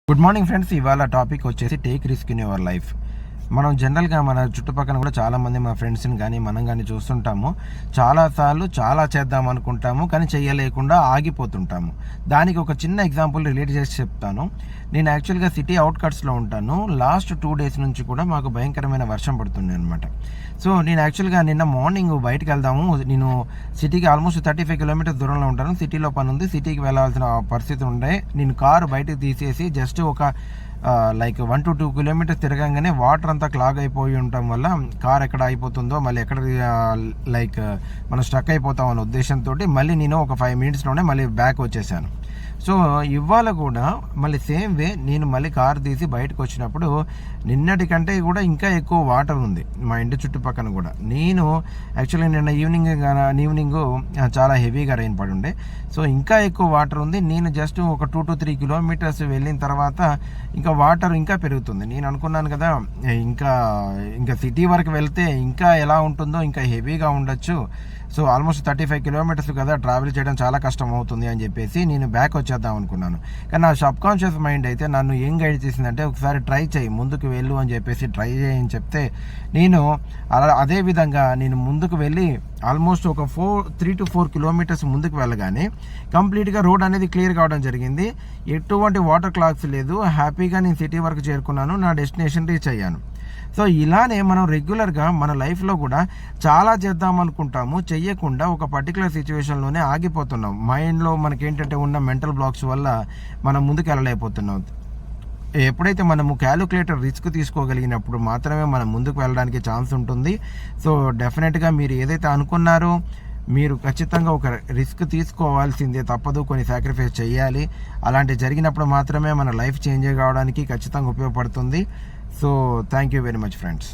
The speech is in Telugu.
Good morning friends. ఇవాళ టాపిక్ వచ్చేసి take risk in your life. మనం జనరల్గా మన చుట్టుపక్కల కూడా చాలామంది మన ఫ్రెండ్స్ని కానీ మనం కానీ చూస్తుంటాము. చాలాసార్లు చాలా చేద్దాం అనుకుంటాము, కానీ చేయలేకుండా ఆగిపోతుంటాము. దానికి ఒక చిన్న ఎగ్జాంపుల్ రిలేట్ చేసి చెప్తాను. నేను యాక్చువల్గా సిటీ అవుట్కట్స్లో ఉంటాను. లాస్ట్ 2 days నుంచి కూడా మాకు భయంకరమైన వర్షం పడుతుంది అనమాట. సో నేను యాక్చువల్గా నిన్న మార్నింగ్ బయటకు వెళ్దాము. నేను సిటీకి ఆల్మోస్ట్ 35 kilometers దూరంలో ఉంటాను. సిటీలో పని ఉంది, సిటీకి వెళ్ళాల్సిన పరిస్థితి ఉండే. నేను కారు బయటకు తీసేసి జస్ట్ ఒక 1 to 2 kilometers తిరగంగానే వాటర్ అంతా క్లాగ్ అయిపోయి ఉండటం వల్ల కార్ ఎక్కడ అయిపోతుందో, మళ్ళీ ఎక్కడ మనం స్ట్రక్ అయిపోతాం అనే ఉద్దేశంతో మళ్ళీ నేను ఒక 5 minutesలోనే మళ్ళీ బ్యాక్ వచ్చేసాను. సో ఇవాళ కూడా మళ్ళీ సేమ్ వే నేను మళ్ళీ కారు తీసి బయటకు వచ్చినప్పుడు నిన్నటి కంటే కూడా ఇంకా ఎక్కువ వాటర్ ఉంది మా ఇంటి చుట్టుపక్కన కూడా. నేను యాక్చువల్లీ నిన్న ఈవినింగ్ చాలా హెవీగా రైన్ పడి ఉండే. సో ఇంకా ఎక్కువ వాటర్ ఉంది. నేను జస్ట్ ఒక 2 to 3 kilometers వెళ్ళిన తర్వాత ఇంకా వాటర్ ఇంకా పెరుగుతుంది. నేను అనుకున్నాను కదా ఇంకా సిటీ వరకు వెళ్తే ఇంకా ఎలా ఉంటుందో, ఇంకా హెవీగా ఉండొచ్చు. సో ఆల్మోస్ట్ 35 kilometers కదా, ట్రావెల్ చేయడం చాలా కష్టం అవుతుంది అని చెప్పేసి నేను బ్యాక్ వచ్చేద్దాం అనుకున్నాను. కానీ నా సబ్కాన్షియస్ మైండ్ అయితే నన్ను ఏం గైడ్ చేసిందంటే, ఒకసారి ట్రై చేయి, ముందుకు వెళ్ళు అని చెప్పేసి ట్రై చేయని చెప్తే నేను అదే విధంగా నేను ముందుకు వెళ్ళి ఆల్మోస్ట్ ఒక 3 to 4 kilometers ముందుకు వెళ్ళగానే కంప్లీట్గా రోడ్ అనేది క్లియర్ కావడం జరిగింది. ఎటువంటి వాటర్ క్లాగ్స్ లేదు. హ్యాపీగా నేను సిటీ వరకు చేరుకున్నాను, నా డెస్టినేషన్ రీచ్ అయ్యాను. సో ఇలానే మనం రెగ్యులర్గా మన లైఫ్లో కూడా చాలా చేద్దాం అనుకుంటాము, చెయ్యకుండా ఒక పర్టికులర్ సిచ్యువేషన్లోనే ఆగిపోతున్నాం. మైండ్లో మనకేంటంటే ఉన్న మెంటల్ బ్లాక్స్ వల్ల మనం ముందుకు వెళ్ళలేకపోతున్నాం. ఎప్పుడైతే మనము క్యాలిక్యులేటర్ రిస్క్ తీసుకోగలిగినప్పుడు మాత్రమే మనం ముందుకు వెళ్ళడానికి ఛాన్స్ ఉంటుంది. సో డెఫినెట్గా మీరు ఏదైతే అనుకున్నారో మీరు ఖచ్చితంగా ఒక రిస్క్ తీసుకోవాల్సిందే, తప్పదు, కొన్ని సాక్రిఫైస్ చేయాలి. అలాంటి జరిగినప్పుడు మాత్రమే మన లైఫ్ చేంజ్ కావడానికి ఖచ్చితంగా ఉపయోగపడుతుంది. So thank you very much friends.